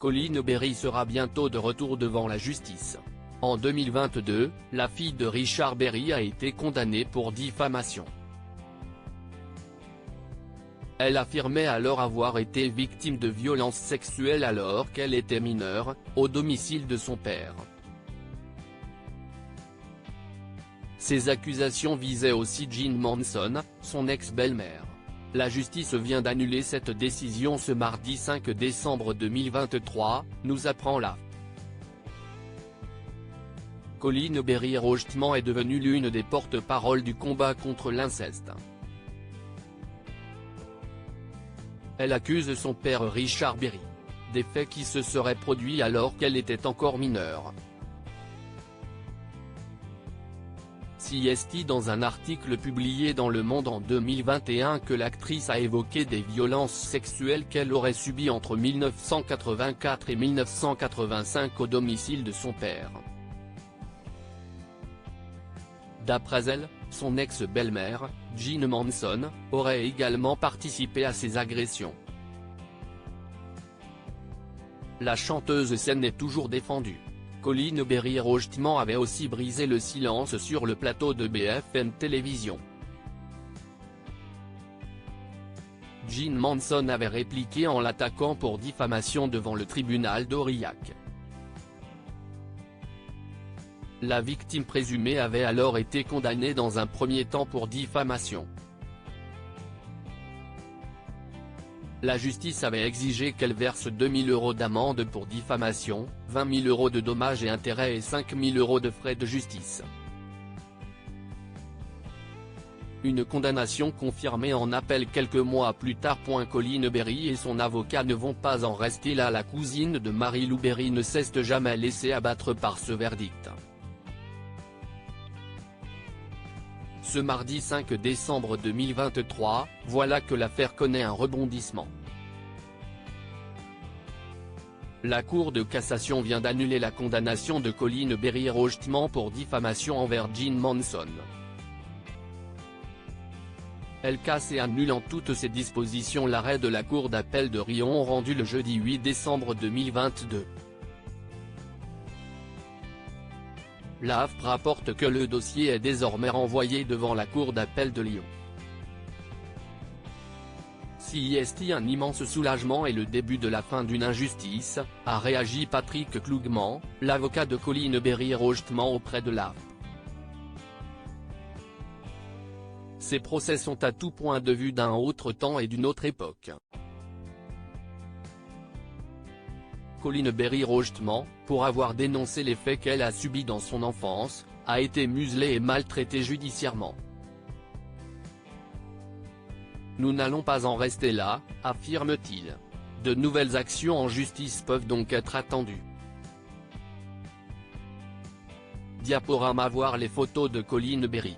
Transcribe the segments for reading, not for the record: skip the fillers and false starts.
Colline Berry sera bientôt de retour devant la justice. En 2022, la fille de Richard Berry a été condamnée pour diffamation. Elle affirmait alors avoir été victime de violences sexuelles alors qu'elle était mineure, au domicile de son père. Ces accusations visaient aussi Jean Manson, son ex-belle-mère. La justice vient d'annuler cette décision ce mardi 5 décembre 2023, nous apprend la. Colline Berry Rojtman est devenue l'une des porte-paroles du combat contre l'inceste. Elle accuse son père Richard Berry des faits qui se seraient produits alors qu'elle était encore mineure. CST dans un article publié dans Le Monde en 2021 que l'actrice a évoqué des violences sexuelles qu'elle aurait subies entre 1984 et 1985 au domicile de son père. D'après elle, son ex-belle-mère, Jean Manson, aurait également participé à ces agressions. La chanteuse scène est toujours défendue. Colline Berry Rojtman avait aussi brisé le silence sur le plateau de BFM Télévision. Jean Manson avait répliqué en l'attaquant pour diffamation devant le tribunal d'Aurillac. La victime présumée avait alors été condamnée dans un premier temps pour diffamation. La justice avait exigé qu'elle verse 2 000 € d'amende pour diffamation, 20 000 € de dommages et intérêts et 5 000 € de frais de justice. Une condamnation confirmée en appel quelques mois plus tard. Colline Berry et son avocat ne vont pas en rester là. La cousine de Marie-Lou Berry ne s'est jamais laissée abattre par ce verdict. Ce mardi 5 décembre 2023, voilà que l'affaire connaît un rebondissement. La Cour de cassation vient d'annuler la condamnation de Colline Berry Rojtman pour diffamation envers Jean Manson. Elle casse et annule en toutes ses dispositions l'arrêt de la Cour d'appel de Riom rendu le jeudi 8 décembre 2022. L'AFP rapporte que le dossier est désormais renvoyé devant la Cour d'appel de Lyon. CST un immense soulagement et le début de la fin d'une injustice, a réagi Patrick Klugman, l'avocat de Colline Berry Rojtman auprès de l'AFP. Ces procès sont à tout point de vue d'un autre temps et d'une autre époque. Colline Berry Rojtman, pour avoir dénoncé les faits qu'elle a subis dans son enfance, a été muselée et maltraitée judiciairement. Nous n'allons pas en rester là, affirme-t-il. De nouvelles actions en justice peuvent donc être attendues. Diaporama. Voir les photos de Colline Berry.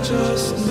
Just